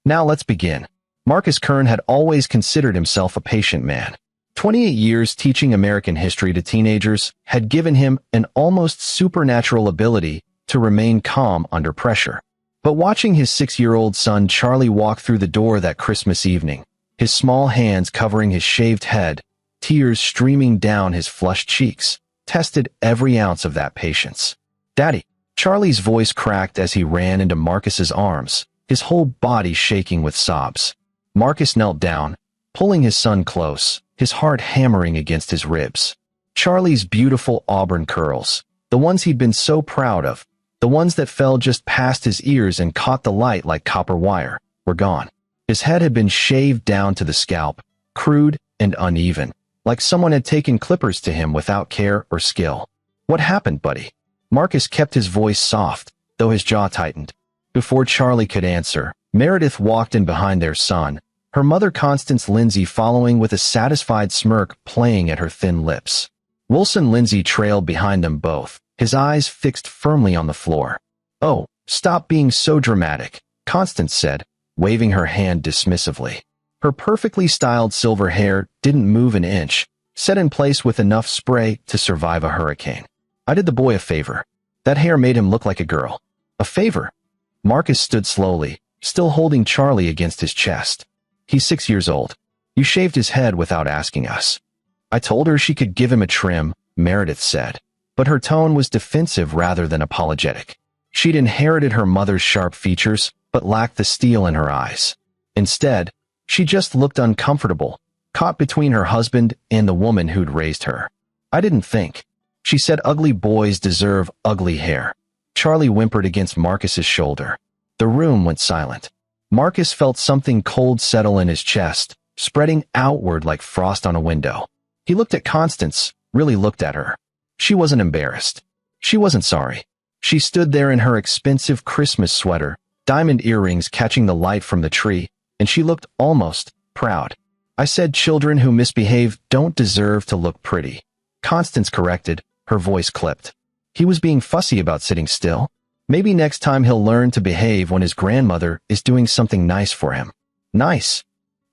Now let's begin. Marcus Kern had always considered himself a patient man. 28 years teaching American history to teenagers had given him an almost supernatural ability to remain calm under pressure. But watching his 6-year-old son Charlie walk through the door that Christmas evening, his small hands covering his shaved head, tears streaming down his flushed cheeks, tested every ounce of that patience. "Daddy!" Charlie's voice cracked as he ran into Marcus's arms, his whole body shaking with sobs. Marcus knelt down, pulling his son close, his heart hammering against his ribs. Charlie's beautiful auburn curls, the ones he'd been so proud of, the ones that fell just past his ears and caught the light like copper wire, were gone. His head had been shaved down to the scalp, crude and uneven, like someone had taken clippers to him without care or skill. "What happened, buddy?" Marcus kept his voice soft, though his jaw tightened. Before Charlie could answer, Meredith walked in behind their son, her mother Constance Lindsay following with a satisfied smirk playing at her thin lips. Wilson Lindsay trailed behind them both, his eyes fixed firmly on the floor. "Oh, stop being so dramatic," Constance said, waving her hand dismissively. Her perfectly styled silver hair didn't move an inch, set in place with enough spray to survive a hurricane. "I did the boy a favor. That hair made him look like a girl." "A favor?" Marcus stood slowly, still holding Charlie against his chest. "He's 6 years old. You shaved his head without asking us." "I told her she could give him a trim," Meredith said, but her tone was defensive rather than apologetic. She'd inherited her mother's sharp features, but lacked the steel in her eyes. Instead, she just looked uncomfortable, caught between her husband and the woman who'd raised her. "I didn't think." She said ugly boys deserve ugly hair. Charlie whimpered against Marcus's shoulder. The room went silent. Marcus felt something cold settle in his chest, spreading outward like frost on a window. He looked at Constance, really looked at her. She wasn't embarrassed. She wasn't sorry. She stood there in her expensive Christmas sweater, diamond earrings catching the light from the tree, and she looked almost proud. "I said children who misbehave don't deserve to look pretty," Constance corrected, her voice clipped. "He was being fussy about sitting still. Maybe next time he'll learn to behave when his grandmother is doing something nice for him." "Nice?"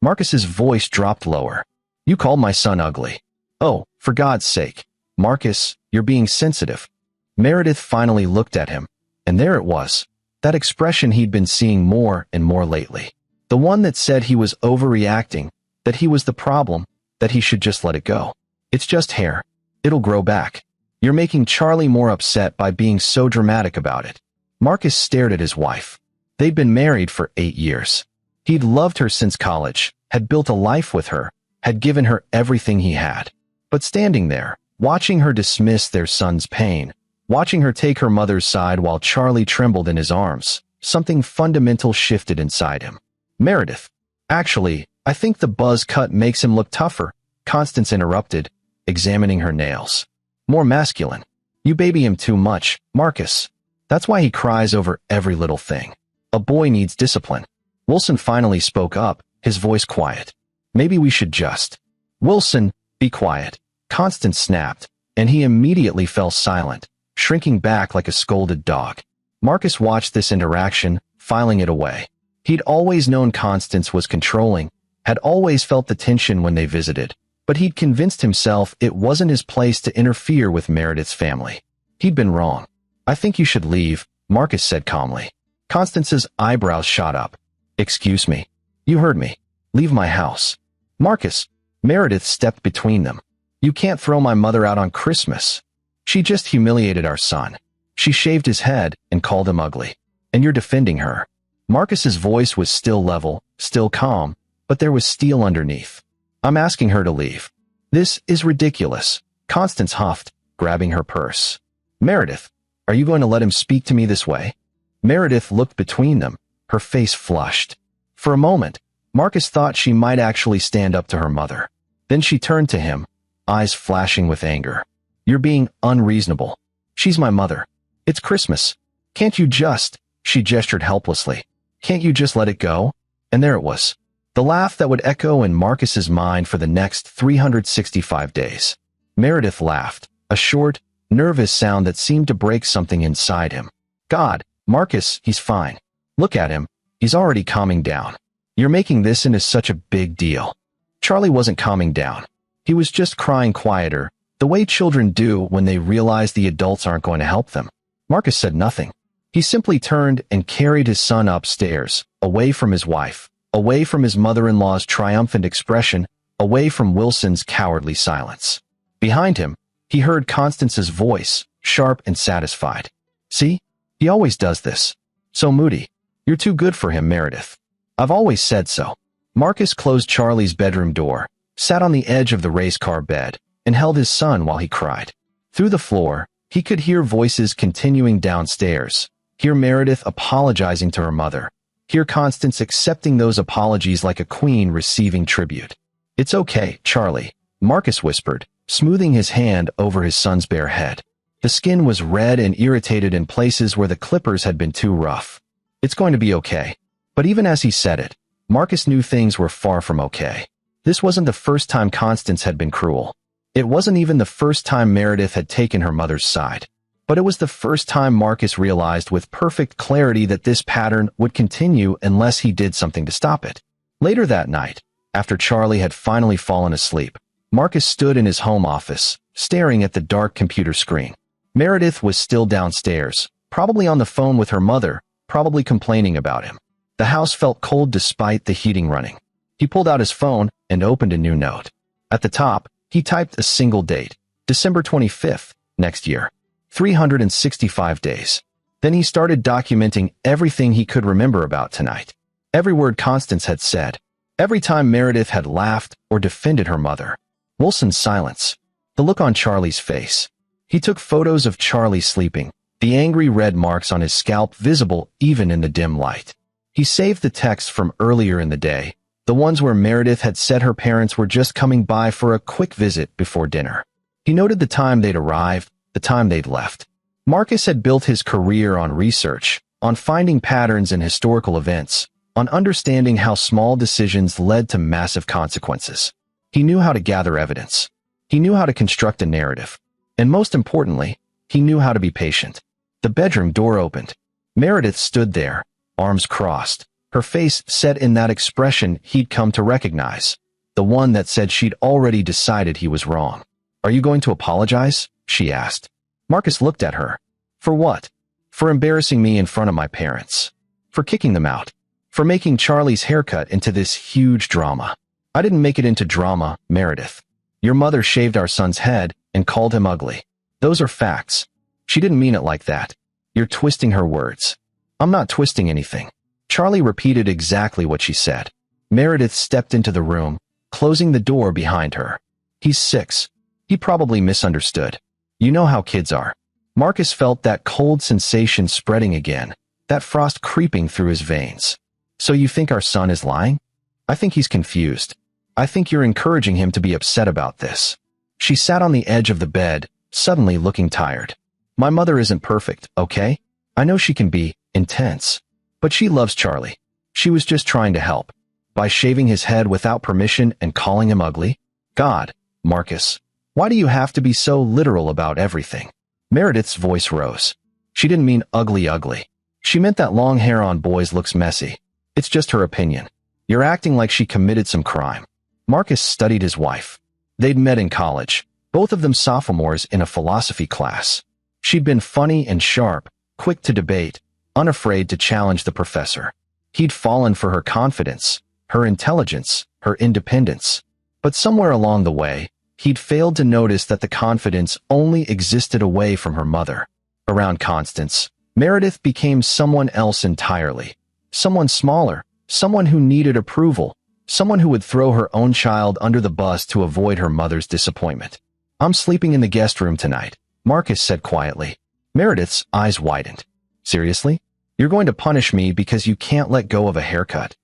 Marcus's voice dropped lower. "You called my son ugly." "Oh, for God's sake. Marcus, you're being sensitive." Meredith finally looked at him, and there it was, that expression he'd been seeing more and more lately. The one that said he was overreacting, that he was the problem, that he should just let it go. "It's just hair. It'll grow back. You're making Charlie more upset by being so dramatic about it." Marcus stared at his wife. They'd been married for 8 years. He'd loved her since college, had built a life with her, had given her everything he had. But standing there, watching her dismiss their son's pain, watching her take her mother's side while Charlie trembled in his arms, something fundamental shifted inside him. "Meredith, actually, I think the buzz cut makes him look tougher," Constance interrupted, examining her nails. "More masculine. You baby him too much, Marcus. That's why he cries over every little thing. A boy needs discipline." Wilson finally spoke up, his voice quiet. "Maybe we should just—" "Wilson, be quiet," Constance snapped, and he immediately fell silent, shrinking back like a scolded dog. Marcus watched this interaction, filing it away. He'd always known Constance was controlling, had always felt the tension when they visited, but he'd convinced himself it wasn't his place to interfere with Meredith's family. He'd been wrong. "I think you should leave," Marcus said calmly. Constance's eyebrows shot up. "Excuse me. You heard me. Leave my house." "Marcus," Meredith stepped between them. "You can't throw my mother out on Christmas. She just humiliated our son. She shaved his head and called him ugly. And you're defending her." Marcus's voice was still level, still calm, but there was steel underneath. "I'm asking her to leave." "This is ridiculous," Constance huffed, grabbing her purse. "Meredith, are you going to let him speak to me this way?" Meredith looked between them, her face flushed. For a moment, Marcus thought she might actually stand up to her mother. Then she turned to him, eyes flashing with anger. "You're being unreasonable. She's my mother. It's Christmas. Can't you just—" She gestured helplessly. "Can't you just let it go?" And there it was. The laugh that would echo in Marcus's mind for the next 365 days. Meredith laughed, a short, nervous sound that seemed to break something inside him. "God, Marcus, he's fine. Look at him. He's already calming down." You're making this into such a big deal." Charlie wasn't calming down. He was just crying quieter, the way children do when they realize the adults aren't going to help them. Marcus said nothing. He simply turned and carried his son upstairs, away from his wife, away from his mother-in-law's triumphant expression, away from Wilson's cowardly silence. Behind him, he heard Constance's voice, sharp and satisfied. "See? He always does this. So moody. You're too good for him, Meredith. I've always said so." Marcus closed Charlie's bedroom door, sat on the edge of the race car bed, and held his son while he cried. Through the floor, he could hear voices continuing downstairs, hear Meredith apologizing to her mother, hear Constance accepting those apologies like a queen receiving tribute. "It's okay, Charlie," Marcus whispered, smoothing his hand over his son's bare head. The skin was red and irritated in places where the clippers had been too rough. "It's going to be okay." But even as he said it, Marcus knew things were far from okay. This wasn't the first time Constance had been cruel. It wasn't even the first time Meredith had taken her mother's side. But it was the first time Marcus realized with perfect clarity that this pattern would continue unless he did something to stop it. Later that night, after Charlie had finally fallen asleep, Marcus stood in his home office, staring at the dark computer screen. Meredith was still downstairs, probably on the phone with her mother, probably complaining about him. The house felt cold despite the heating running. He pulled out his phone and opened a new note. At the top, he typed a single date, December 25th, next year. 365 days. Then he started documenting everything he could remember about tonight. Every word Constance had said. Every time Meredith had laughed or defended her mother. Wilson's silence. The look on Charlie's face. He took photos of Charlie sleeping, the angry red marks on his scalp visible even in the dim light. He saved the texts from earlier in the day, the ones where Meredith had said her parents were just coming by for a quick visit before dinner. He noted the time they'd arrived, the time they'd left. Marcus had built his career on research, on finding patterns in historical events, on understanding how small decisions led to massive consequences. He knew how to gather evidence. He knew how to construct a narrative. And most importantly, he knew how to be patient. The bedroom door opened. Meredith stood there, arms crossed, her face set in that expression he'd come to recognize, the one that said she'd already decided he was wrong. "Are you going to apologize?" she asked. Marcus looked at her. "For what?" "For embarrassing me in front of my parents. For kicking them out. For making Charlie's haircut into this huge drama." "I didn't make it into drama, Meredith. Your mother shaved our son's head and called him ugly. Those are facts. She didn't mean it like that. You're twisting her words." "I'm not twisting anything." Charlie repeated exactly what she said. Meredith stepped into the room, closing the door behind her. "He's 6. He probably misunderstood. You know how kids are." Marcus felt that cold sensation spreading again, that frost creeping through his veins. "So you think our son is lying?" "I think he's confused. I think you're encouraging him to be upset about this." She sat on the edge of the bed, suddenly looking tired. "My mother isn't perfect, okay? I know she can be intense. But she loves Charlie. She was just trying to help. By shaving his head without permission and calling him ugly? God, Marcus, why do you have to be so literal about everything?" Meredith's voice rose. She didn't mean ugly. She meant that long hair on boys looks messy. It's just her opinion. You're acting like she committed some crime. Marcus studied his wife. They'd met in college, both of them sophomores in a philosophy class. She'd been funny and sharp, quick to debate, unafraid to challenge the professor. He'd fallen for her confidence, her intelligence, her independence. But somewhere along the way, he'd failed to notice that the confidence only existed away from her mother. Around Constance, Meredith became someone else entirely. Someone smaller, someone who needed approval, someone who would throw her own child under the bus to avoid her mother's disappointment. "I'm sleeping in the guest room tonight," Marcus said quietly. Meredith's eyes widened. "Seriously? You're going to punish me because you can't let go of a haircut?"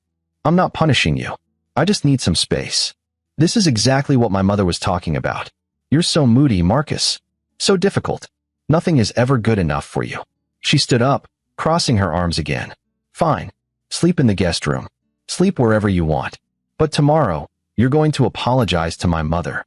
"I'm not punishing you. I just need some space." This is exactly what my mother was talking about. "You're so moody, Marcus. So difficult. Nothing is ever good enough for you." She stood up, crossing her arms again. "Fine. Sleep in the guest room. Sleep wherever you want. But tomorrow, you're going to apologize to my mother."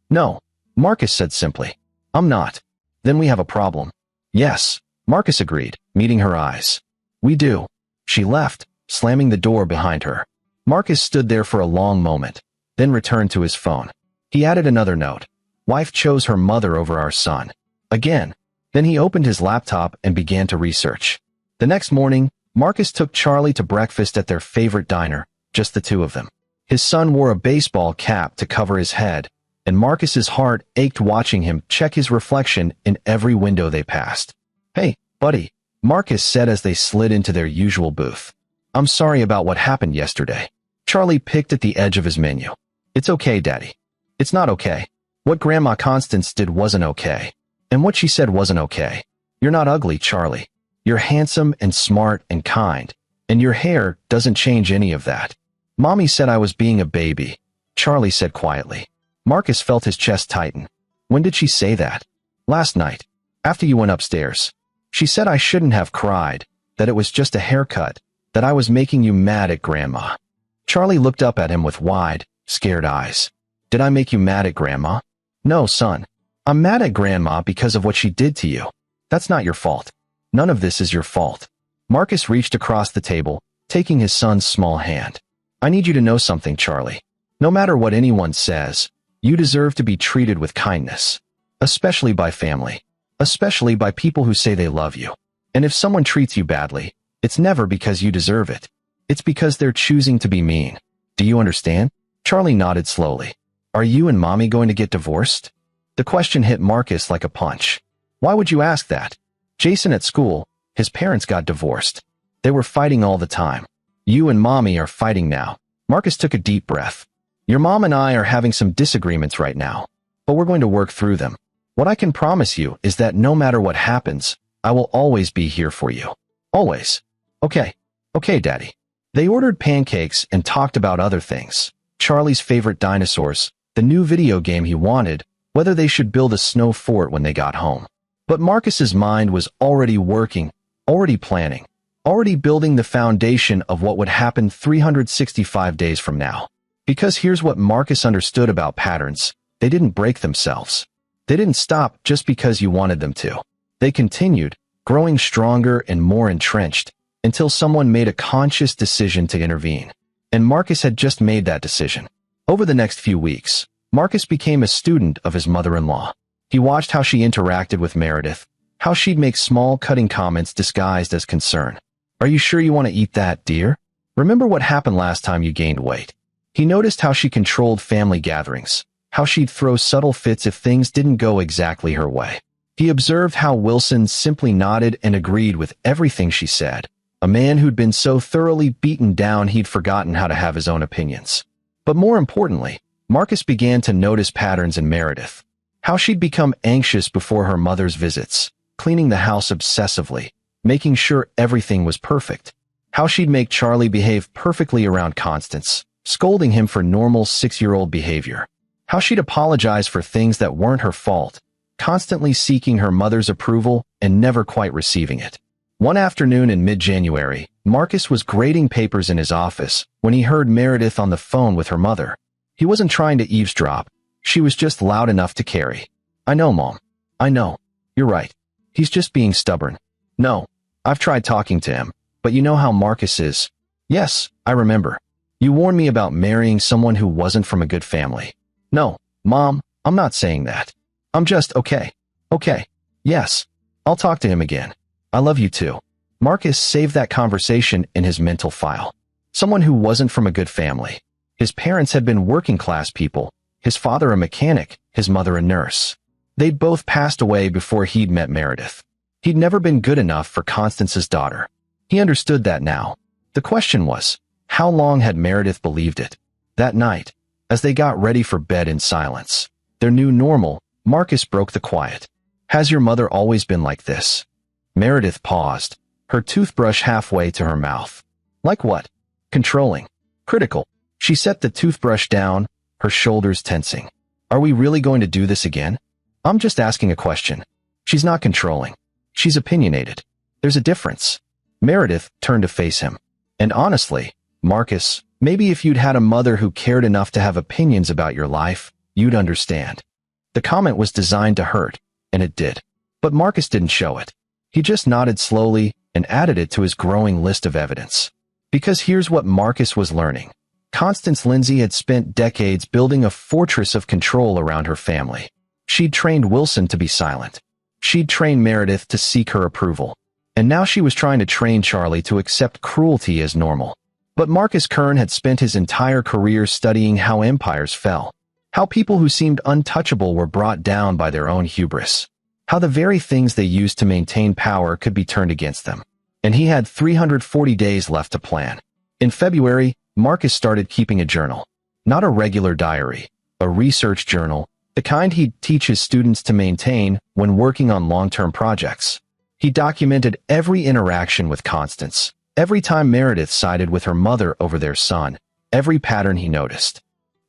"No," Marcus said simply. "I'm not." "Then we have a problem." "Yes," Marcus agreed, meeting her eyes. "We do." She left, slamming the door behind her. Marcus stood there for a long moment, then returned to his phone. He added another note. Wife chose her mother over our son. Again. Then he opened his laptop and began to research. The next morning, Marcus took Charlie to breakfast at their favorite diner, just the two of them. His son wore a baseball cap to cover his head, and Marcus's heart ached watching him check his reflection in every window they passed. Hey, buddy, Marcus said as they slid into their usual booth. I'm sorry about what happened yesterday. Charlie picked at the edge of his menu. It's okay, Daddy. It's not okay. What Grandma Constance did wasn't okay. And what she said wasn't okay. You're not ugly, Charlie. You're handsome and smart and kind, and your hair doesn't change any of that. Mommy said I was being a baby, Charlie said quietly. Marcus felt his chest tighten. When did she say that? Last night, after you went upstairs. She said I shouldn't have cried, that it was just a haircut, that I was making you mad at Grandma. Charlie looked up at him with wide, scared eyes. Did I make you mad at Grandma? No, son. I'm mad at Grandma because of what she did to you. That's not your fault. None of this is your fault. Marcus reached across the table, taking his son's small hand. I need you to know something, Charlie. No matter what anyone says, you deserve to be treated with kindness. Especially by family. Especially by people who say they love you. And if someone treats you badly, it's never because you deserve it. It's because they're choosing to be mean. Do you understand? Charlie nodded slowly. Are you and Mommy going to get divorced? The question hit Marcus like a punch. Why would you ask that? Jason at school, his parents got divorced. They were fighting all the time. You and Mommy are fighting now. Marcus took a deep breath. Your mom and I are having some disagreements right now, but we're going to work through them. What I can promise you is that no matter what happens, I will always be here for you. Always. Okay. Okay, Daddy. They ordered pancakes and talked about other things. Charlie's favorite dinosaurs, the new video game he wanted, whether they should build a snow fort when they got home. But Marcus's mind was already working, already planning, already building the foundation of what would happen 365 days from now. Because here's what Marcus understood about patterns. They didn't break themselves. They didn't stop just because you wanted them to. They continued, growing stronger and more entrenched, until someone made a conscious decision to intervene. And Marcus had just made that decision. Over the next few weeks, Marcus became a student of his mother-in-law. He watched how she interacted with Meredith, how she'd make small cutting comments disguised as concern. Are you sure you want to eat that, dear? Remember what happened last time you gained weight? He noticed how she controlled family gatherings, how she'd throw subtle fits if things didn't go exactly her way. He observed how Wilson simply nodded and agreed with everything she said, a man who'd been so thoroughly beaten down he'd forgotten how to have his own opinions. But more importantly, Marcus began to notice patterns in Meredith. How she'd become anxious before her mother's visits, cleaning the house obsessively, making sure everything was perfect. How she'd make Charlie behave perfectly around Constance, scolding him for normal 6-year-old behavior. How she'd apologize for things that weren't her fault, constantly seeking her mother's approval and never quite receiving it. One afternoon in mid-January, Marcus was grading papers in his office when he heard Meredith on the phone with her mother. He wasn't trying to eavesdrop. She was just loud enough to carry. I know, Mom. I know. You're right. He's just being stubborn. No, I've tried talking to him, but you know how Marcus is. Yes, I remember. You warned me about marrying someone who wasn't from a good family. No, Mom, I'm not saying that. I'm just okay. Okay. Yes. I'll talk to him again. I love you too. Marcus saved that conversation in his mental file. Someone who wasn't from a good family. His parents had been working-class people, his father a mechanic, his mother a nurse. They'd both passed away before he'd met Meredith. He'd never been good enough for Constance's daughter. He understood that now. The question was, how long had Meredith believed it? That night, as they got ready for bed in silence, their new normal, Marcus broke the quiet. Has your mother always been like this? Meredith paused, her toothbrush halfway to her mouth. Like what? Controlling. Critical. She set the toothbrush down, her shoulders tensing. Are we really going to do this again? I'm just asking a question. She's not controlling. She's opinionated. There's a difference. Meredith turned to face him. And honestly, Marcus, maybe if you'd had a mother who cared enough to have opinions about your life, you'd understand. The comment was designed to hurt, and it did. But Marcus didn't show it. He just nodded slowly and added it to his growing list of evidence. Because here's what Marcus was learning. Constance Lindsay had spent decades building a fortress of control around her family. She'd trained Wilson to be silent. She'd trained Meredith to seek her approval. And now she was trying to train Charlie to accept cruelty as normal. But Marcus Kern had spent his entire career studying how empires fell, how people who seemed untouchable were brought down by their own hubris, how the very things they used to maintain power could be turned against them. And he had 340 days left to plan. In February, Marcus started keeping a journal. Not a regular diary, a research journal, the kind he'd teach his students to maintain when working on long-term projects. He documented every interaction with Constance, every time Meredith sided with her mother over their son, every pattern he noticed.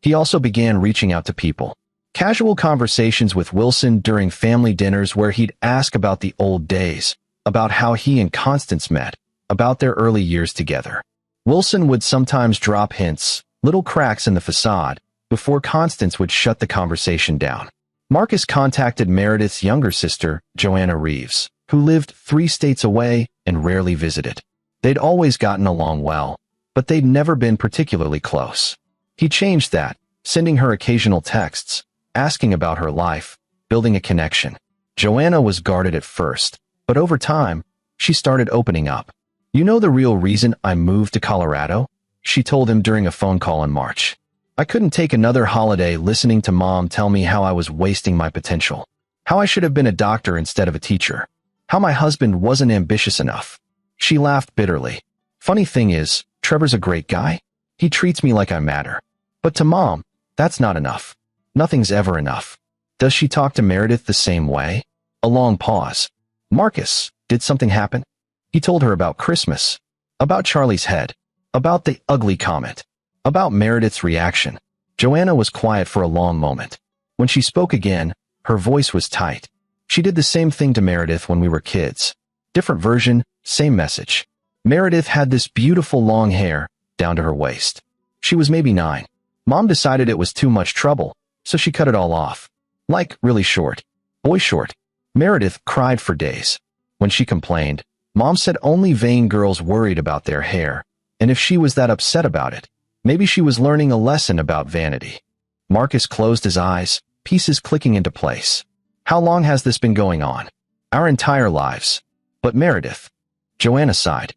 He also began reaching out to people. Casual conversations with Wilson during family dinners where he'd ask about the old days, about how he and Constance met, about their early years together. Wilson would sometimes drop hints, little cracks in the facade, before Constance would shut the conversation down. Marcus contacted Meredith's younger sister, Joanna Reeves, who lived 3 states away and rarely visited. They'd always gotten along well, but they'd never been particularly close. He changed that, sending her occasional texts, asking about her life, building a connection. Joanna was guarded at first, but over time, she started opening up. "You know the real reason I moved to Colorado?" she told him during a phone call in March. "I couldn't take another holiday listening to Mom tell me how I was wasting my potential, how I should have been a doctor instead of a teacher, how my husband wasn't ambitious enough." She laughed bitterly. "Funny thing is, Trevor's a great guy. He treats me like I matter. But to Mom, that's not enough. Nothing's ever enough." Does she talk to Meredith the same way? A long pause. "Marcus, did something happen?" He told her about Christmas, about Charlie's head, about the ugly comment, about Meredith's reaction. Joanna was quiet for a long moment. When she spoke again, her voice was tight. "She did the same thing to Meredith when we were kids. Different version, same message. Meredith had this beautiful long hair, down to her waist. She was maybe 9. Mom decided it was too much trouble, so she cut it all off. Like, really short. Boy short." Meredith cried for days. When she complained, Mom said only vain girls worried about their hair, and if she was that upset about it, maybe she was learning a lesson about vanity. Marcus closed his eyes, pieces clicking into place. "How long has this been going on?" "Our entire lives." "But Meredith," Joanna sighed.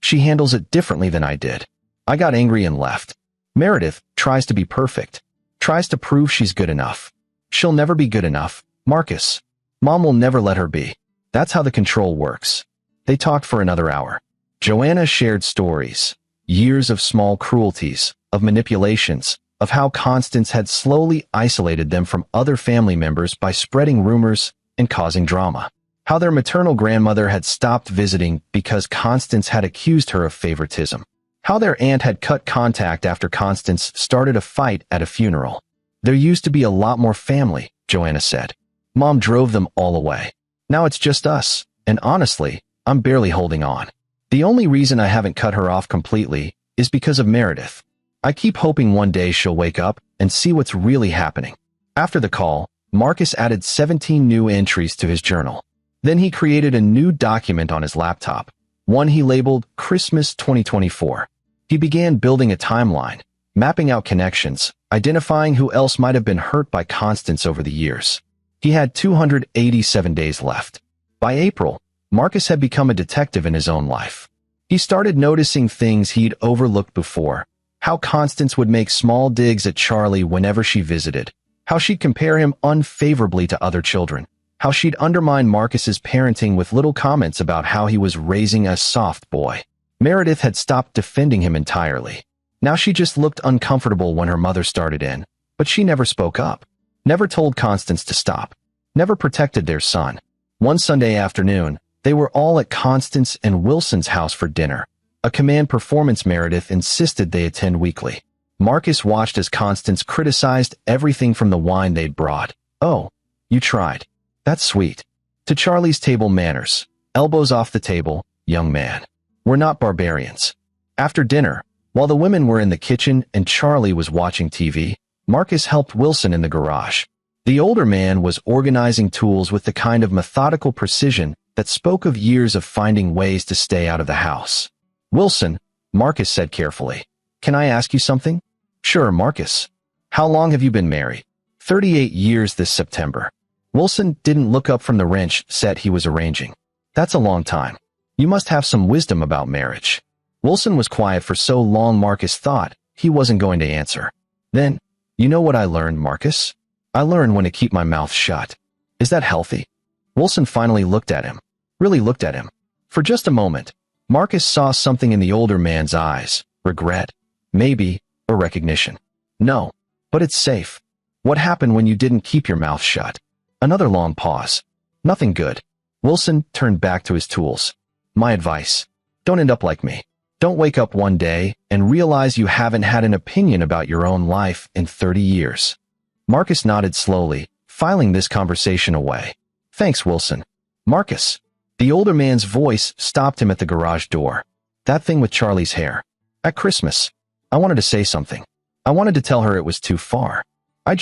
"She handles it differently than I did. I got angry and left. Meredith tries to be perfect, tries to prove she's good enough. She'll never be good enough, Marcus. Mom will never let her be. That's how the control works." They talked for another hour. Joanna shared stories, years of small cruelties, of manipulations, of how Constance had slowly isolated them from other family members by spreading rumors and causing drama. How their maternal grandmother had stopped visiting because Constance had accused her of favoritism. How their aunt had cut contact after Constance started a fight at a funeral. "There used to be a lot more family," Joanna said. "Mom drove them all away. Now it's just us, and honestly, I'm barely holding on. The only reason I haven't cut her off completely is because of Meredith. I keep hoping one day she'll wake up and see what's really happening." After the call, Marcus added 17 new entries to his journal. Then he created a new document on his laptop, one he labeled Christmas 2024. He began building a timeline, mapping out connections, identifying who else might have been hurt by Constance over the years. He had 287 days left. By April, Marcus had become a detective in his own life. He started noticing things he'd overlooked before, how Constance would make small digs at Charlie whenever she visited, how she'd compare him unfavorably to other children, how she'd undermine Marcus's parenting with little comments about how he was raising a soft boy. Meredith had stopped defending him entirely. Now she just looked uncomfortable when her mother started in, but she never spoke up, never told Constance to stop, never protected their son. One Sunday afternoon, they were all at Constance and Wilson's house for dinner, a command performance Meredith insisted they attend weekly. Marcus watched as Constance criticized everything from the wine they'd brought. "Oh, you tried. That's sweet." To Charlie's table manners. "Elbows off the table, young man. We're not barbarians." After dinner, while the women were in the kitchen and Charlie was watching TV, Marcus helped Wilson in the garage. The older man was organizing tools with the kind of methodical precision that spoke of years of finding ways to stay out of the house. "Wilson," Marcus said carefully, "can I ask you something?" Sure, Marcus. How long have you been married? 38 years this September. Wilson didn't look up from the wrench set he was arranging. That's a long time. You must have some wisdom about marriage. Wilson was quiet for so long Marcus thought he wasn't going to answer. Then, you know what I learned, Marcus? I learned when to keep my mouth shut. Is that healthy? Wilson finally looked at him. Really looked at him. For just a moment, Marcus saw something in the older man's eyes. Regret. Maybe, or recognition. No, but it's safe. What happened when you didn't keep your mouth shut? Another long pause. Nothing good. Wilson turned back to his tools. My advice. Don't end up like me. Don't wake up one day and realize you haven't had an opinion about your own life in 30 years. Marcus nodded slowly, filing this conversation away. Thanks, Wilson. Marcus. The older man's voice stopped him at the garage door. That thing with Charlie's hair. At Christmas. I wanted to say something. I wanted to tell her it was too far. I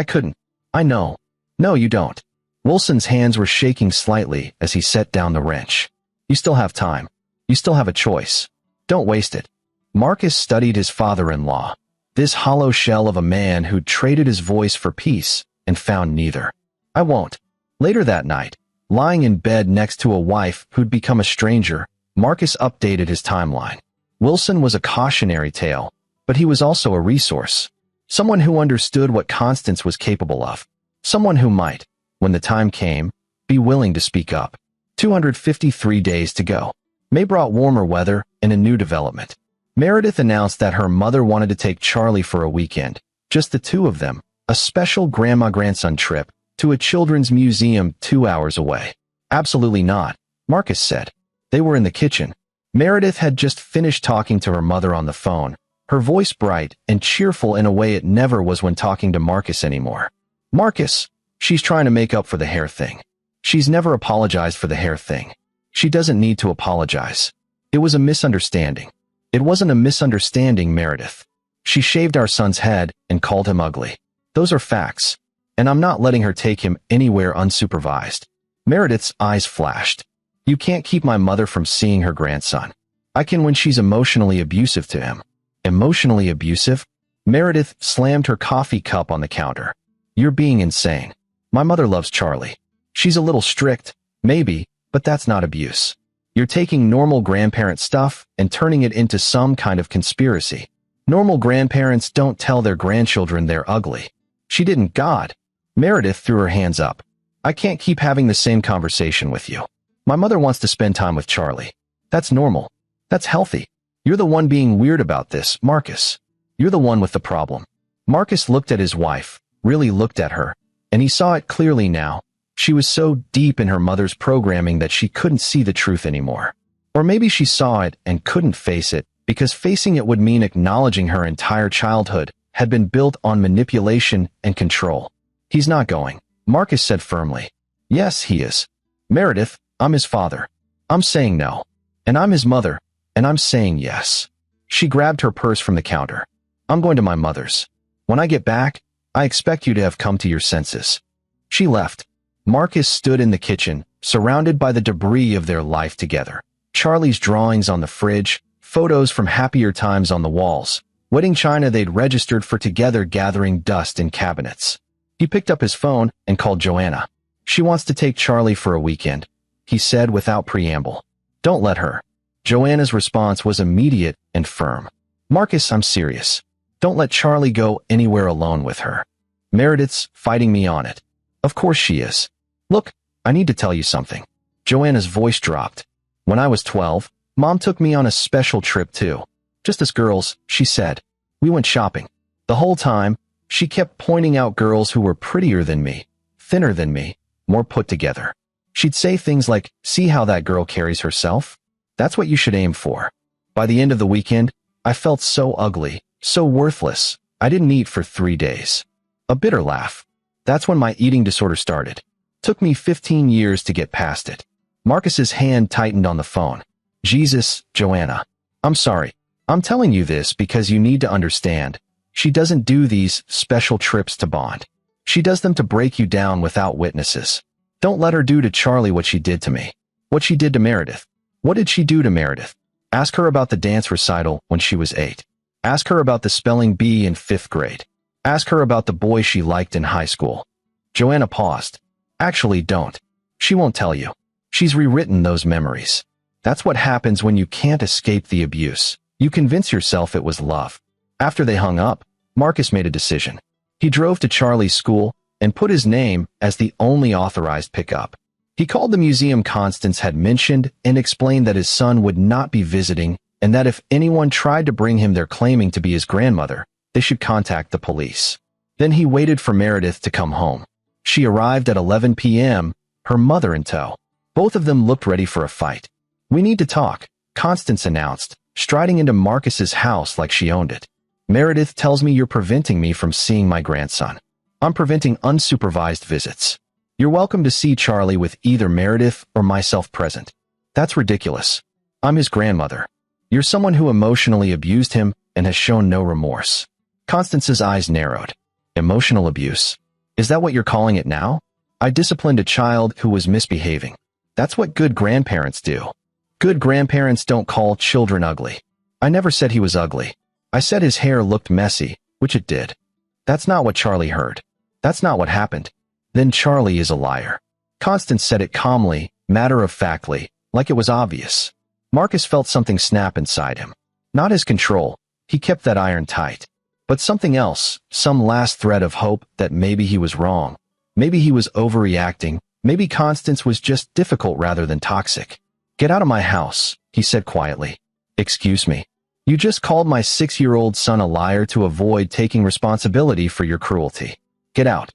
couldn't. I know. No, you don't. Wilson's hands were shaking slightly as he set down the wrench. You still have time. You still have a choice. Don't waste it. Marcus studied his father-in-law, this hollow shell of a man who'd traded his voice for peace and found neither. I won't. Later that night, lying in bed next to a wife who'd become a stranger, Marcus updated his timeline. Wilson was a cautionary tale, but he was also a resource. Someone who understood what Constance was capable of. Someone who might, when the time came, be willing to speak up. 253 days to go. May brought warmer weather and a new development. Meredith announced that her mother wanted to take Charlie for a weekend, just the two of them, a special grandma-grandson trip to a children's museum 2 hours away. Absolutely not, Marcus said. They were in the kitchen. Meredith had just finished talking to her mother on the phone, her voice bright and cheerful in a way it never was when talking to Marcus anymore. Marcus, she's trying to make up for the hair thing. She's never apologized for the hair thing. She doesn't need to apologize. It was a misunderstanding. It wasn't a misunderstanding, Meredith. She shaved our son's head and called him ugly. Those are facts. And I'm not letting her take him anywhere unsupervised. Meredith's eyes flashed. You can't keep my mother from seeing her grandson. I can when she's emotionally abusive to him. Emotionally abusive? Meredith slammed her coffee cup on the counter. You're being insane. My mother loves Charlie. She's a little strict, maybe, but that's not abuse. You're taking normal grandparent stuff and turning it into some kind of conspiracy. Normal grandparents don't tell their grandchildren they're ugly. She didn't, God. Meredith threw her hands up. I can't keep having the same conversation with you. My mother wants to spend time with Charlie. That's normal. That's healthy. You're the one being weird about this, Marcus. You're the one with the problem. Marcus looked at his wife, really looked at her, and he saw it clearly now. She was so deep in her mother's programming that she couldn't see the truth anymore. Or maybe she saw it and couldn't face it, because facing it would mean acknowledging her entire childhood had been built on manipulation and control. He's not going, Marcus said firmly. Yes, he is. Meredith, I'm his father. I'm saying no. And I'm his mother, and I'm saying yes. She grabbed her purse from the counter. I'm going to my mother's. When I get back, I expect you to have come to your senses. She left. Marcus stood in the kitchen, surrounded by the debris of their life together. Charlie's drawings on the fridge, photos from happier times on the walls, wedding china they'd registered for together gathering dust in cabinets. He picked up his phone and called Joanna. She wants to take Charlie for a weekend, he said without preamble. Don't let her. Joanna's response was immediate and firm. Marcus, I'm serious. Don't let Charlie go anywhere alone with her. Meredith's fighting me on it. Of course she is. Look, I need to tell you something. Joanna's voice dropped. When I was 12, Mom took me on a special trip too. Just as girls, she said. We went shopping. The whole time, she kept pointing out girls who were prettier than me, thinner than me, more put together. She'd say things like, see how that girl carries herself? That's what you should aim for. By the end of the weekend, I felt so ugly, so worthless, I didn't eat for 3 days. A bitter laugh. That's when my eating disorder started. Took me 15 years to get past it. Marcus's hand tightened on the phone. Jesus, Joanna. I'm sorry. I'm telling you this because you need to understand. She doesn't do these special trips to bond. She does them to break you down without witnesses. Don't let her do to Charlie what she did to me. What she did to Meredith. What did she do to Meredith? Ask her about the dance recital when she was 8. Ask her about the spelling bee in 5th grade. Ask her about the boy she liked in high school. Joanna paused. Actually, don't. She won't tell you. She's rewritten those memories. That's what happens when you can't escape the abuse. You convince yourself it was love. After they hung up, Marcus made a decision. He drove to Charlie's school and put his name as the only authorized pickup. He called the museum Constance had mentioned and explained that his son would not be visiting and that if anyone tried to bring him there claiming to be his grandmother, they should contact the police. Then he waited for Meredith to come home. She arrived at 11 p.m., her mother in tow. Both of them looked ready for a fight. "We need to talk," Constance announced, striding into Marcus's house like she owned it. "Meredith tells me you're preventing me from seeing my grandson. I'm preventing unsupervised visits. You're welcome to see Charlie with either Meredith or myself present. That's ridiculous. I'm his grandmother. You're someone who emotionally abused him and has shown no remorse." Constance's eyes narrowed. Emotional abuse? Is that what you're calling it now? I disciplined a child who was misbehaving. That's what good grandparents do. Good grandparents don't call children ugly. I never said he was ugly. I said his hair looked messy, which it did. That's not what Charlie heard. That's not what happened. Then Charlie is a liar. Constance said it calmly, matter-of-factly, like it was obvious. Marcus felt something snap inside him. Not his control. He kept that iron tight. But something else, some last thread of hope that maybe he was wrong. Maybe he was overreacting. Maybe Constance was just difficult rather than toxic. "Get out of my house," he said quietly. "Excuse me. You just called my 6-year-old son a liar to avoid taking responsibility for your cruelty. Get out."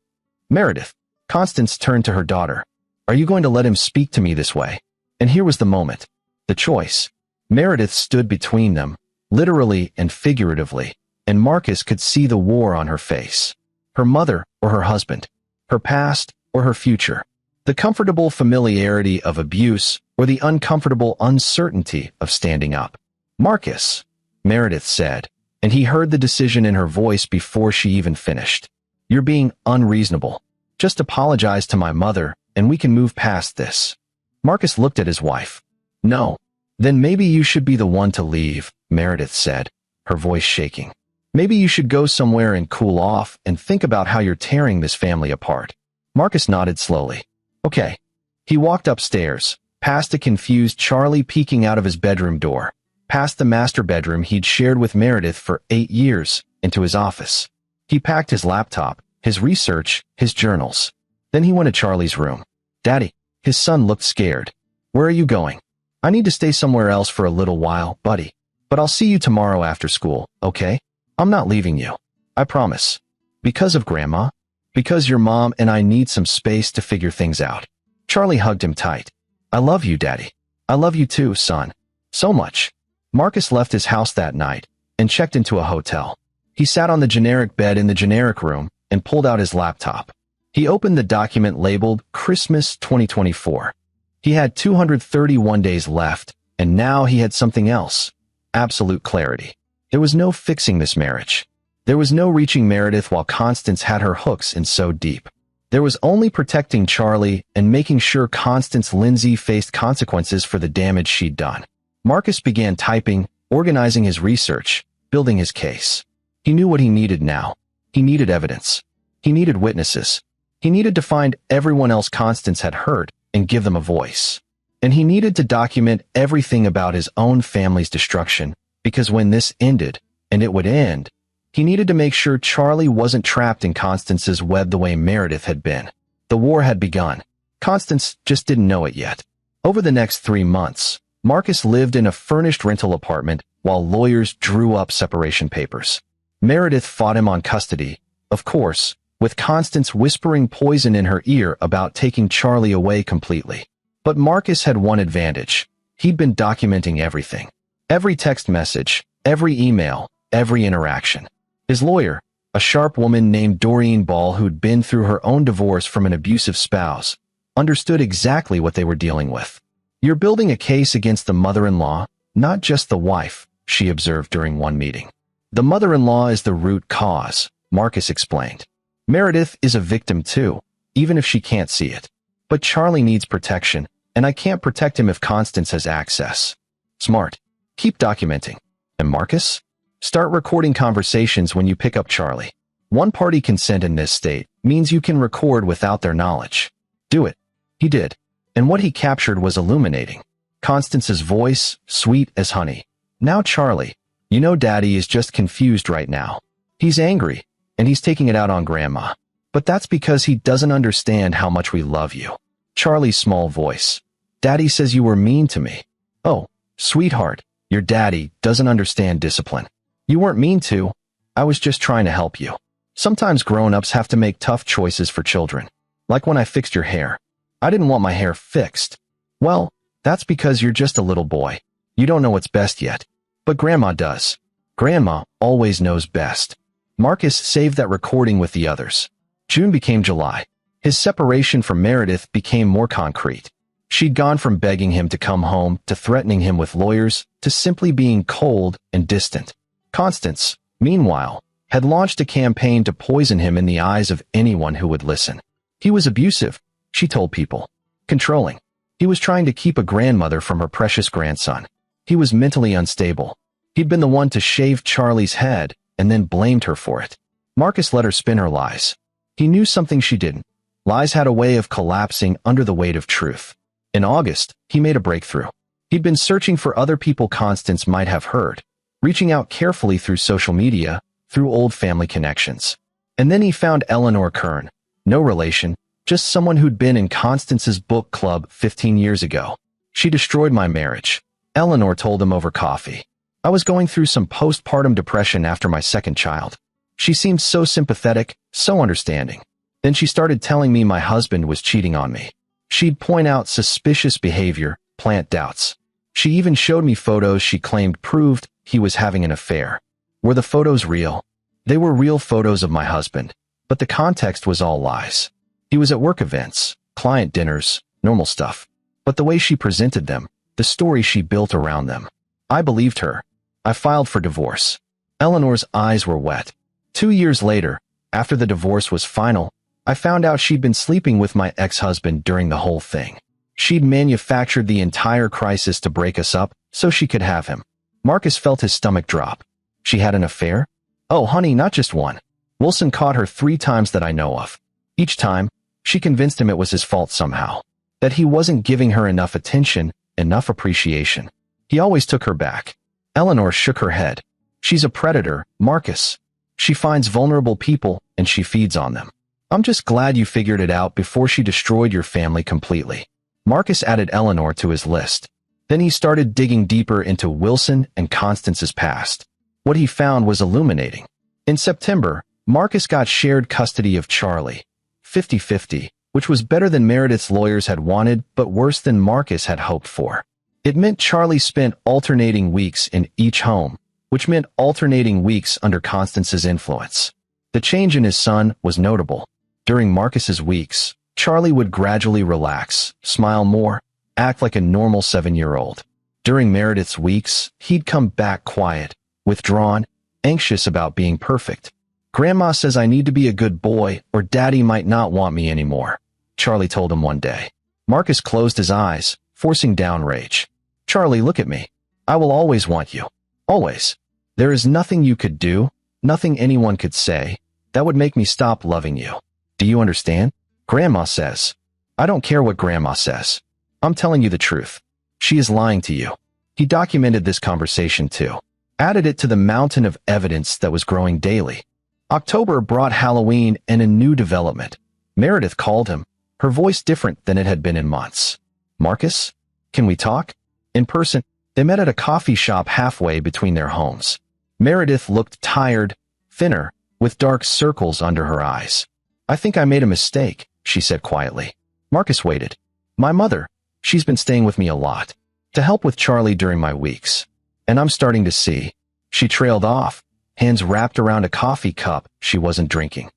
"Meredith." Constance turned to her daughter. "Are you going to let him speak to me this way?" And here was the moment. The choice. Meredith stood between them, literally and figuratively, and Marcus could see the war on her face. Her mother or her husband. Her past or her future. The comfortable familiarity of abuse or the uncomfortable uncertainty of standing up. "Marcus," Meredith said, and he heard the decision in her voice before she even finished. "You're being unreasonable. Just apologize to my mother, and we can move past this." Marcus looked at his wife. "No. Then maybe you should be the one to leave," Meredith said, her voice shaking. "Maybe you should go somewhere and cool off and think about how you're tearing this family apart." Marcus nodded slowly. "Okay." He walked upstairs, past a confused Charlie peeking out of his bedroom door, past the master bedroom he'd shared with Meredith for 8 years, into his office. He packed his laptop, his research, his journals. Then he went to Charlie's room. "Daddy." His son looked scared. "Where are you going?" "I need to stay somewhere else for a little while, buddy. But I'll see you tomorrow after school, okay? I'm not leaving you. I promise." "Because of Grandma?" "Because your mom and I need some space to figure things out." Charlie hugged him tight. "I love you, Daddy. I love you too, son. So much." Marcus left his house that night and checked into a hotel. He sat on the generic bed in the generic room and pulled out his laptop. He opened the document labeled Christmas 2024. He had 231 days left, and now he had something else. Absolute clarity. There was no fixing this marriage. There was no reaching Meredith while Constance had her hooks in so deep. There was only protecting Charlie and making sure Constance Lindsay faced consequences for the damage she'd done. Marcus began typing, organizing his research, building his case. He knew what he needed now. He needed evidence. He needed witnesses. He needed to find everyone else Constance had hurt and give them a voice. And he needed to document everything about his own family's destruction, because when this ended, and it would end, he needed to make sure Charlie wasn't trapped in Constance's web the way Meredith had been. The war had begun. Constance just didn't know it yet. Over the next 3 months, Marcus lived in a furnished rental apartment while lawyers drew up separation papers. Meredith fought him on custody, of course, with Constance whispering poison in her ear about taking Charlie away completely. But Marcus had one advantage. He'd been documenting everything. Every text message, every email, every interaction. His lawyer, a sharp woman named Doreen Ball who'd been through her own divorce from an abusive spouse, understood exactly what they were dealing with. "You're building a case against the mother-in-law, not just the wife," she observed during one meeting. "The mother-in-law is the root cause," Marcus explained. "Meredith is a victim too, even if she can't see it. But Charlie needs protection, and I can't protect him if Constance has access." "Smart. Keep documenting." "And Marcus?" Start recording conversations when you pick up Charlie. One-party consent in this state means you can record without their knowledge. Do it. He did. And what he captured was illuminating. Constance's voice, sweet as honey. Now Charlie, you know Daddy is just confused right now. He's angry, and he's taking it out on Grandma. But that's because he doesn't understand how much we love you. Charlie's small voice. Daddy says you were mean to me. Oh, sweetheart, your daddy doesn't understand discipline. You weren't mean to. I was just trying to help you. Sometimes grown-ups have to make tough choices for children. Like when I fixed your hair. I didn't want my hair fixed. Well, that's because you're just a little boy. You don't know what's best yet. But Grandma does. Grandma always knows best. Marcus saved that recording with the others. June became July. His separation from Meredith became more concrete. She'd gone from begging him to come home to threatening him with lawyers to simply being cold and distant. Constance, meanwhile, had launched a campaign to poison him in the eyes of anyone who would listen. He was abusive, she told people. Controlling. He was trying to keep a grandmother from her precious grandson. He was mentally unstable. He'd been the one to shave Charlie's head and then blamed her for it. Marcus let her spin her lies. He knew something she didn't. Lies had a way of collapsing under the weight of truth. In August, he made a breakthrough. He'd been searching for other people Constance might have heard, reaching out carefully through social media, through old family connections. And then he found Eleanor Kern, no relation, just someone who'd been in Constance's book club 15 years ago. She destroyed my marriage, Eleanor told him over coffee. I was going through some postpartum depression after my second child. She seemed so sympathetic, so understanding. Then she started telling me my husband was cheating on me. She'd point out suspicious behavior, plant doubts. She even showed me photos she claimed proved he was having an affair. Were the photos real? They were real photos of my husband, but the context was all lies. He was at work events, client dinners, normal stuff. But the way she presented them, the story she built around them. I believed her. I filed for divorce. Eleanor's eyes were wet. 2 years later, after the divorce was final, I found out she'd been sleeping with my ex-husband during the whole thing. She'd manufactured the entire crisis to break us up so she could have him. Marcus felt his stomach drop. She had an affair? Oh, honey, not just one. Wilson caught her 3 times that I know of. Each time, she convinced him it was his fault somehow. That he wasn't giving her enough attention, enough appreciation. He always took her back. Eleanor shook her head. She's a predator, Marcus. She finds vulnerable people and she feeds on them. I'm just glad you figured it out before she destroyed your family completely. Marcus added Eleanor to his list. Then he started digging deeper into Wilson and Constance's past. What he found was illuminating. In September, Marcus got shared custody of Charlie, 50-50, which was better than Meredith's lawyers had wanted but worse than Marcus had hoped for. It meant Charlie spent alternating weeks in each home, which meant alternating weeks under Constance's influence. The change in his son was notable. During Marcus's weeks, Charlie would gradually relax, smile more, act like a normal 7-year-old. During Meredith's weeks, he'd come back quiet, withdrawn, anxious about being perfect. Grandma says I need to be a good boy or Daddy might not want me anymore, Charlie told him one day. Marcus closed his eyes, forcing down rage. Charlie, look at me. I will always want you. Always. There is nothing you could do, nothing anyone could say, that would make me stop loving you. Do you understand? Grandma says. I don't care what Grandma says. I'm telling you the truth. She is lying to you. He documented this conversation too. Added it to the mountain of evidence that was growing daily. October brought Halloween and a new development. Meredith called him, her voice different than it had been in months. Marcus, can we talk? In person, they met at a coffee shop halfway between their homes. Meredith looked tired, thinner, with dark circles under her eyes. I think I made a mistake, she said quietly. Marcus waited. My mother, she's been staying with me a lot, to help with Charlie during my weeks. And I'm starting to see. She trailed off, hands wrapped around a coffee cup she wasn't drinking.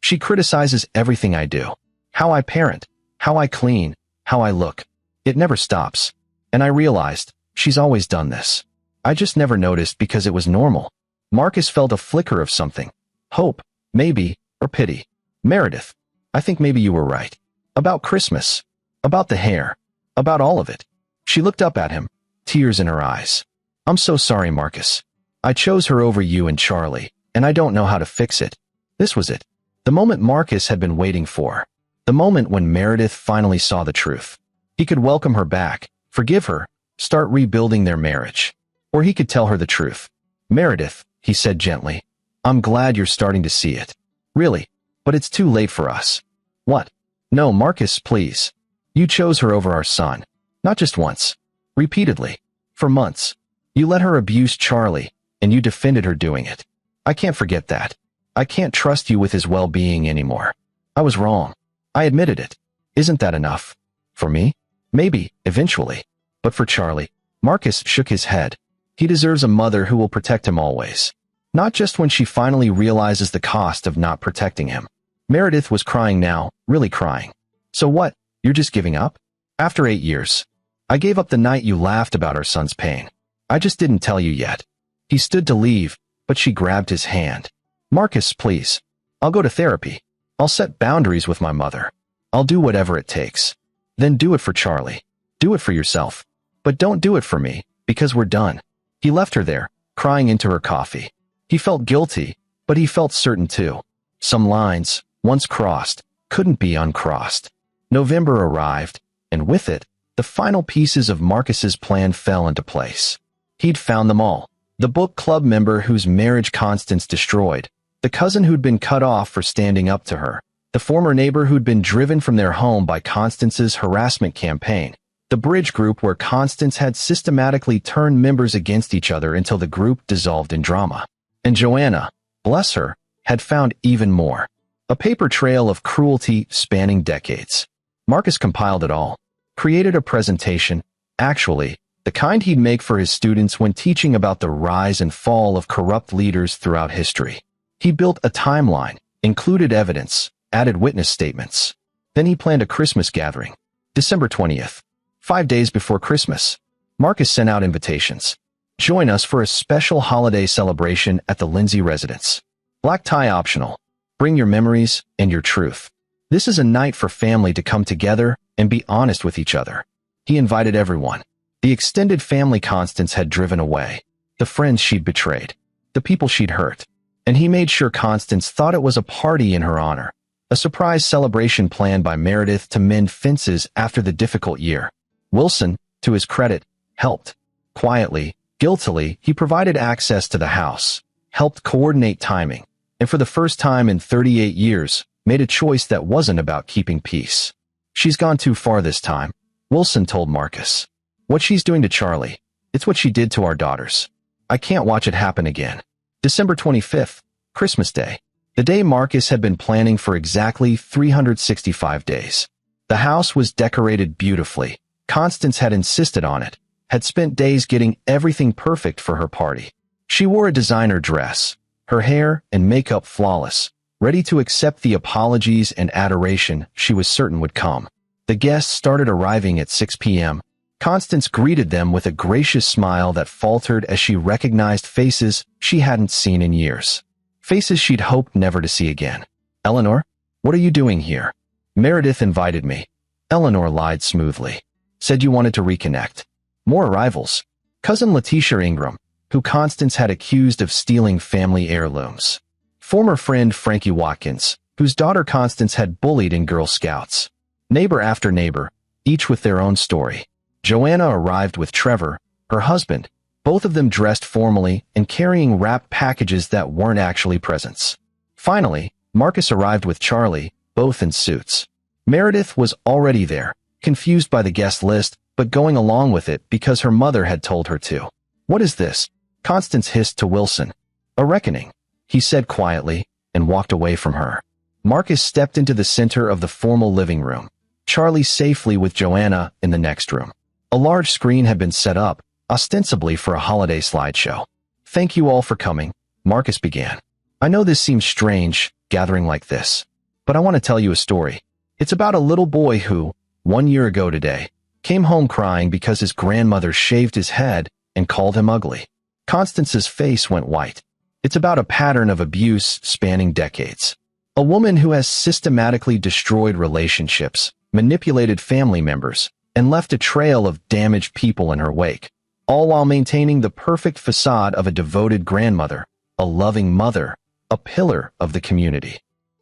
She criticizes everything I do. How I parent, how I clean, how I look. It never stops. And I realized, she's always done this. I just never noticed because it was normal. Marcus felt a flicker of something. Hope, maybe, or pity. Meredith, I think maybe you were right. About Christmas. About the hair. About all of it. She looked up at him, tears in her eyes. I'm so sorry, Marcus. I chose her over you and Charlie, and I don't know how to fix it. This was it. The moment Marcus had been waiting for. The moment when Meredith finally saw the truth. He could welcome her back, forgive her, start rebuilding their marriage. Or he could tell her the truth. Meredith, he said gently, I'm glad you're starting to see it. Really, but it's too late for us. What? No, Marcus, please. You chose her over our son. Not just once. Repeatedly. For months. You let her abuse Charlie, and you defended her doing it. I can't forget that. I can't trust you with his well-being anymore. I was wrong. I admitted it. Isn't that enough? For me? Maybe, eventually. But for Charlie, Marcus shook his head. He deserves a mother who will protect him always. Not just when she finally realizes the cost of not protecting him. Meredith was crying now, really crying. So what? You're just giving up? After 8 years. I gave up the night you laughed about our son's pain. I just didn't tell you yet. He stood to leave, but she grabbed his hand. Marcus, please. I'll go to therapy. I'll set boundaries with my mother. I'll do whatever it takes. Then do it for Charlie. Do it for yourself. But don't do it for me, because we're done. He left her there, crying into her coffee. He felt guilty, but he felt certain too. Some lines, once crossed, couldn't be uncrossed. November arrived, and with it, the final pieces of Marcus's plan fell into place. He'd found them all. The book club member whose marriage Constance destroyed, the cousin who'd been cut off for standing up to her, the former neighbor who'd been driven from their home by Constance's harassment campaign, the bridge group where Constance had systematically turned members against each other until the group dissolved in drama. And Joanna, bless her, had found even more. A paper trail of cruelty spanning decades. Marcus compiled it all, created a presentation, actually, the kind he'd make for his students when teaching about the rise and fall of corrupt leaders throughout history. He built a timeline, included evidence, added witness statements. Then he planned a Christmas gathering. December 20th, 5 days before Christmas. Marcus sent out invitations. Join us for a special holiday celebration at the Lindsay residence. Black tie optional. Bring your memories and your truth. This is a night for family to come together and be honest with each other. He invited everyone. The extended family Constance had driven away. The friends she'd betrayed. The people she'd hurt. And he made sure Constance thought it was a party in her honor. A surprise celebration planned by Meredith to mend fences after the difficult year. Wilson, to his credit, helped. Quietly, guiltily, he provided access to the house, helped coordinate timing, and for the first time in 38 years, made a choice that wasn't about keeping peace. She's gone too far this time, Wilson told Marcus. What she's doing to Charlie, it's what she did to our daughters. I can't watch it happen again. December 25th, Christmas Day. The day Marcus had been planning for exactly 365 days. The house was decorated beautifully. Constance had insisted on it, had spent days getting everything perfect for her party. She wore a designer dress, her hair and makeup flawless, ready to accept the apologies and adoration she was certain would come. The guests started arriving at 6 p.m. Constance greeted them with a gracious smile that faltered as she recognized faces she hadn't seen in years. Faces she'd hoped never to see again. Eleanor, what are you doing here? Meredith invited me. Eleanor lied smoothly. Said you wanted to reconnect. More arrivals. Cousin Letitia Ingram, who Constance had accused of stealing family heirlooms. Former friend Frankie Watkins, whose daughter Constance had bullied in Girl Scouts. Neighbor after neighbor, each with their own story. Joanna arrived with Trevor, her husband, both of them dressed formally and carrying wrapped packages that weren't actually presents. Finally, Marcus arrived with Charlie, both in suits. Meredith was already there, confused by the guest list, but going along with it because her mother had told her to. What is this? Constance hissed to Wilson. A reckoning, he said quietly, and walked away from her. Marcus stepped into the center of the formal living room. Charlie safely with Joanna in the next room. A large screen had been set up, ostensibly for a holiday slideshow. Thank you all for coming, Marcus began. I know this seems strange, gathering like this, but I want to tell you a story. It's about a little boy who, 1 year ago today, came home crying because his grandmother shaved his head and called him ugly. Constance's face went white. It's about a pattern of abuse spanning decades. A woman who has systematically destroyed relationships, manipulated family members, and left a trail of damaged people in her wake. all while maintaining the perfect facade of a devoted grandmother, a loving mother, a pillar of the community.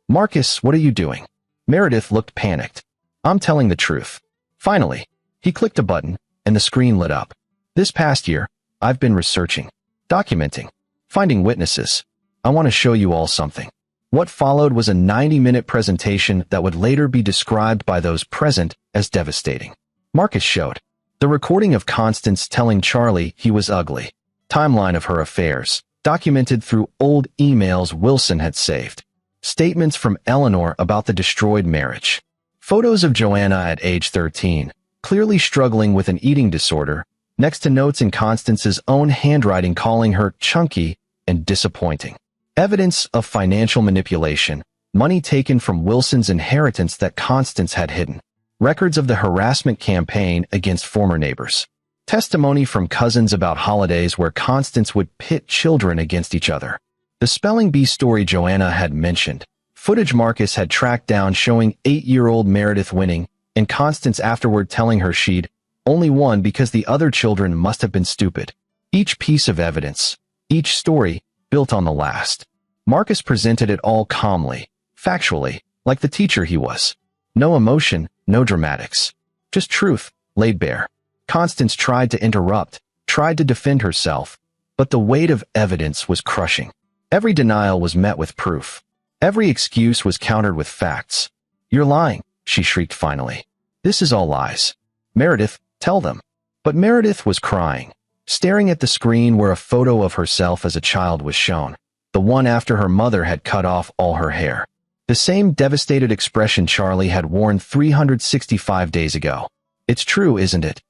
Marcus, what are you doing? Meredith looked panicked. I'm telling the truth. Finally, he clicked a button, and the screen lit up. This past year, I've been researching, documenting, finding witnesses. I want to show you all something. What followed was a 90-minute presentation that would later be described by those present as devastating. Marcus showed the recording of Constance telling Charlie he was ugly, timeline of her affairs, documented through old emails Wilson had saved, statements from Eleanor about the destroyed marriage, photos of Joanna at age 13, clearly struggling with an eating disorder, next to notes in Constance's own handwriting calling her chunky and disappointing. Evidence of financial manipulation, money taken from Wilson's inheritance that Constance had hidden, records of the harassment campaign against former neighbors, testimony from cousins about holidays where Constance would pit children against each other, the spelling bee story Joanna had mentioned, footage Marcus had tracked down showing 8-year-old Meredith winning, and Constance afterward telling her she'd only won because the other children must have been stupid. Each piece of evidence, each story, built on the last. Marcus presented it all calmly, factually, like the teacher he was. No emotion, no dramatics. Just truth, laid bare. Constance tried to interrupt, tried to defend herself, but the weight of evidence was crushing. Every denial was met with proof. Every excuse was countered with facts. You're lying, she shrieked finally. This is all lies. Meredith, tell them. But Meredith was crying, staring at the screen where a photo of herself as a child was shown, the one after her mother had cut off all her hair. The same devastated expression Charlie had worn 365 days ago. It's true, isn't it?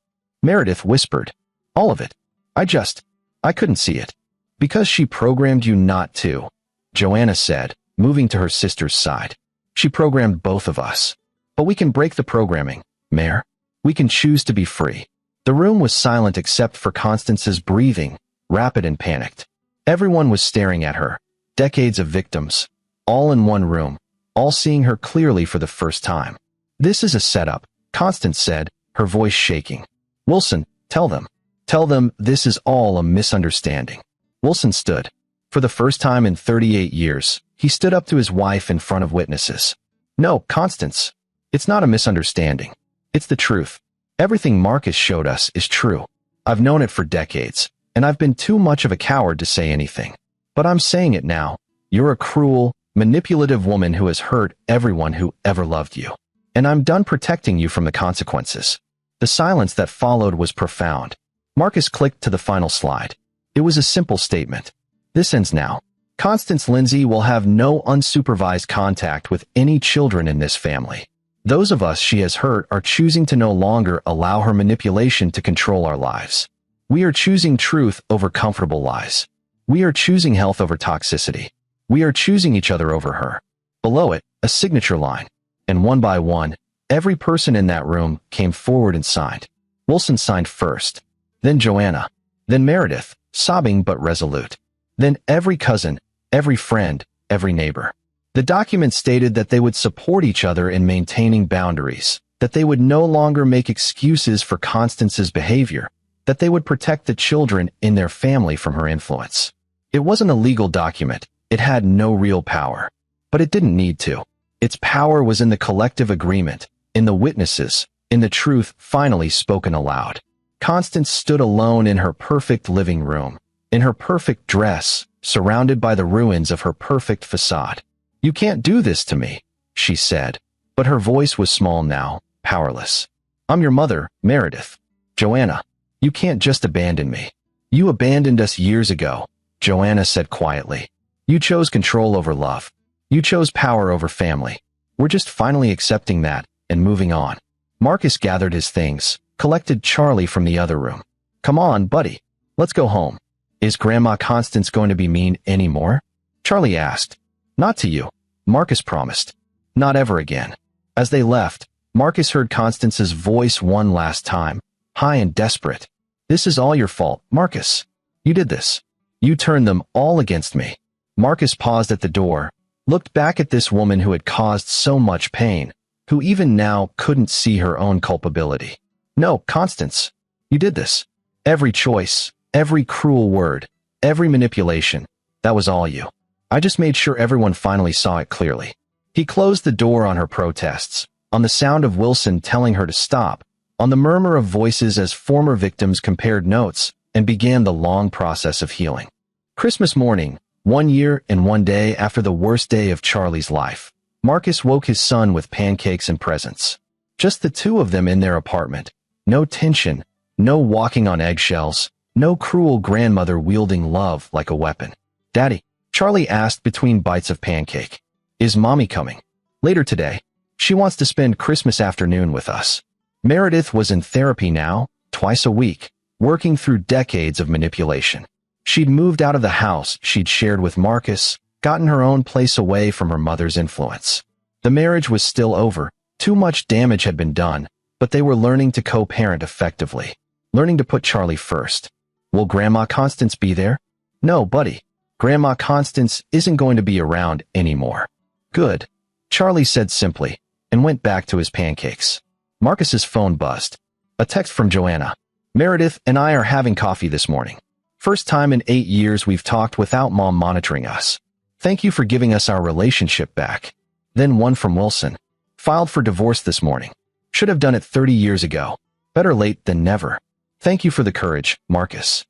Meredith whispered. All of it. I couldn't see it. Because she programmed you not to, Joanna said, moving to her sister's side. She programmed both of us. But we can break the programming, Mare. We can choose to be free. The room was silent except for Constance's breathing, rapid and panicked. Everyone was staring at her, decades of victims, all in one room, all seeing her clearly for the first time. This is a setup, Constance said, her voice shaking. Wilson, tell them. Tell them this is all a misunderstanding. Wilson stood. For the first time in 38 years, he stood up to his wife in front of witnesses. No, Constance. It's not a misunderstanding. It's the truth. Everything Marcus showed us is true. I've known it for decades, and I've been too much of a coward to say anything. But I'm saying it now. You're a cruel, manipulative woman who has hurt everyone who ever loved you. And I'm done protecting you from the consequences. The silence that followed was profound. Marcus clicked to the final slide. It was a simple statement. This ends now. Constance Lindsay will have no unsupervised contact with any children in this family. Those of us she has hurt are choosing to no longer allow her manipulation to control our lives. We are choosing truth over comfortable lies. We are choosing health over toxicity. We are choosing each other over her. Below it, a signature line. And one by one, every person in that room came forward and signed. Wilson signed first. Then Joanna. Then Meredith, sobbing but resolute. Then every cousin, every friend, every neighbor. The document stated that they would support each other in maintaining boundaries, that they would no longer make excuses for Constance's behavior, that they would protect the children in their family from her influence. It wasn't a legal document. It had no real power. But it didn't need to. Its power was in the collective agreement, in the witnesses, in the truth finally spoken aloud. Constance stood alone in her perfect living room, in her perfect dress, surrounded by the ruins of her perfect facade. You can't do this to me, she said, but her voice was small now, powerless. I'm your mother, Meredith. Joanna, you can't just abandon me. You abandoned us years ago, Joanna said quietly. You chose control over love. You chose power over family. We're just finally accepting that and moving on. Marcus gathered his things, collected Charlie from the other room. Come on, buddy. Let's go home. Is Grandma Constance going to be mean anymore? Charlie asked. Not to you, Marcus promised. Not ever again. As they left, Marcus heard Constance's voice one last time, high and desperate. This is all your fault, Marcus. You did this. You turned them all against me. Marcus paused at the door, looked back at this woman who had caused so much pain, who even now couldn't see her own culpability. No, Constance. You did this. Every choice, every cruel word, every manipulation, that was all you. I just made sure everyone finally saw it clearly. He closed the door on her protests, on the sound of Wilson telling her to stop, on the murmur of voices as former victims compared notes, and began the long process of healing. Christmas morning, 1 year and 1 day after the worst day of Charlie's life, Marcus woke his son with pancakes and presents. Just the two of them in their apartment. No tension, no walking on eggshells, no cruel grandmother wielding love like a weapon. "Daddy," Charlie asked between bites of pancake, "is Mommy coming?" "Later today. She wants to spend Christmas afternoon with us." Meredith was in therapy now, twice a week, working through decades of manipulation. She'd moved out of the house she'd shared with Marcus, gotten her own place away from her mother's influence. The marriage was still over, too much damage had been done, but they were learning to co-parent effectively, learning to put Charlie first. "Will Grandma Constance be there?" "No, buddy. Grandma Constance isn't going to be around anymore." "Good," Charlie said simply, and went back to his pancakes. Marcus's phone buzzed. A text from Joanna. "Meredith and I are having coffee this morning. First time in 8 years we've talked without Mom monitoring us. Thank you for giving us our relationship back." Then one from Wilson. "Filed for divorce this morning. Should have done it 30 years ago. Better late than never. Thank you for the courage, Marcus."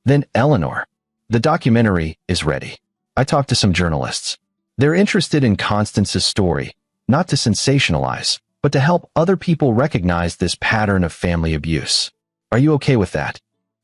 Then Eleanor. "The documentary is ready. I talked to some journalists. They're interested in Constance's story, not to sensationalize, but to help other people recognize this pattern of family abuse. Are you okay with that?"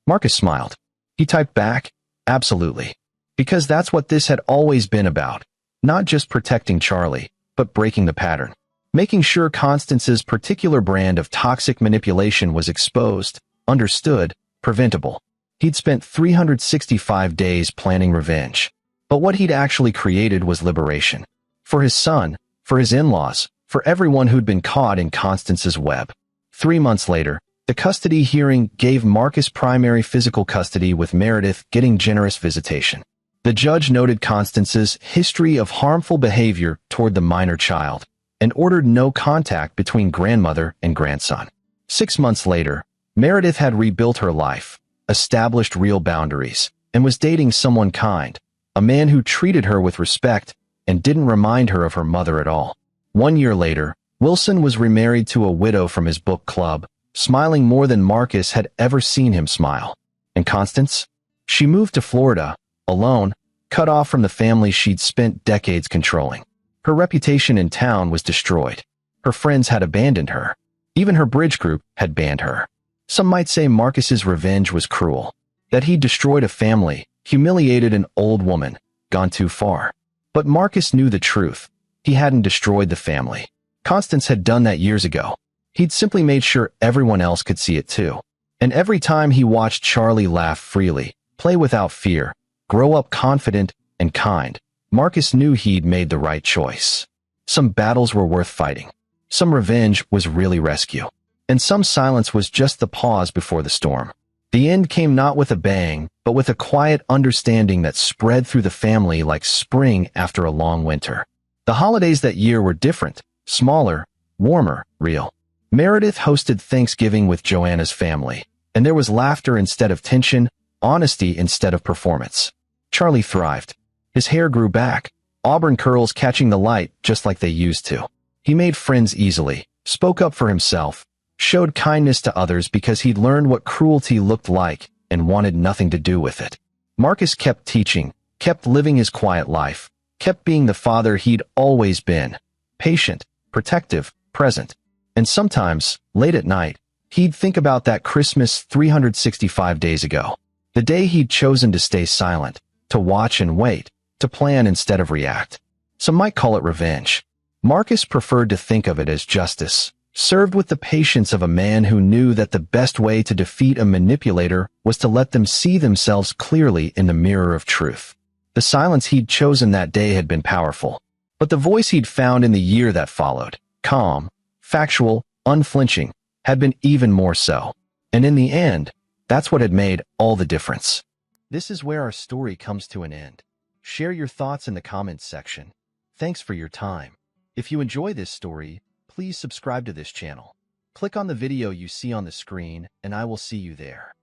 Marcus smiled. He typed back, "Absolutely. Because that's what this had always been about. Not just protecting Charlie, but breaking the pattern. Making sure Constance's particular brand of toxic manipulation was exposed, understood, preventable. He'd spent 365 days planning revenge. But what he'd actually created was liberation. For his son, for his in-laws, for everyone who'd been caught in Constance's web. 3 months later, the custody hearing gave Marcus primary physical custody with Meredith getting generous visitation. The judge noted Constance's history of harmful behavior toward the minor child and ordered no contact between grandmother and grandson. 6 months later, Meredith had rebuilt her life, established real boundaries, and was dating someone kind, a man who treated her with respect and didn't remind her of her mother at all. 1 year later, Wilson was remarried to a widow from his book club, smiling more than Marcus had ever seen him smile. And Constance? She moved to Florida, alone, cut off from the family she'd spent decades controlling. Her reputation in town was destroyed. Her friends had abandoned her. Even her bridge group had banned her. Some might say Marcus's revenge was cruel, that he'd destroyed a family, humiliated an old woman, gone too far. But Marcus knew the truth. He hadn't destroyed the family. Constance had done that years ago. He'd simply made sure everyone else could see it too. And every time he watched Charlie laugh freely, play without fear, grow up confident and kind, Marcus knew he'd made the right choice. Some battles were worth fighting. Some revenge was really rescue. And some silence was just the pause before the storm. The end came not with a bang, but with a quiet understanding that spread through the family like spring after a long winter. The holidays that year were different, smaller, warmer, real. Meredith hosted Thanksgiving with Joanna's family, and there was laughter instead of tension, honesty instead of performance. Charlie thrived. His hair grew back, auburn curls catching the light just like they used to. He made friends easily, spoke up for himself, showed kindness to others because he'd learned what cruelty looked like and wanted nothing to do with it. Marcus kept teaching, kept living his quiet life, kept being the father he'd always been, patient, protective, present. And sometimes, late at night, he'd think about that Christmas 365 days ago, the day he'd chosen to stay silent, to watch and wait, to plan instead of react. Some might call it revenge. Marcus preferred to think of it as justice, served with the patience of a man who knew that the best way to defeat a manipulator was to let them see themselves clearly in the mirror of truth. The silence he'd chosen that day had been powerful, but the voice he'd found in the year that followed, calm, factual, unflinching, had been even more so. And in the end, that's what had made all the difference. This is where our story comes to an end. Share your thoughts in the comments section. Thanks for your time. If you enjoy this story, please subscribe to this channel. Click on the video you see on the screen, and I will see you there.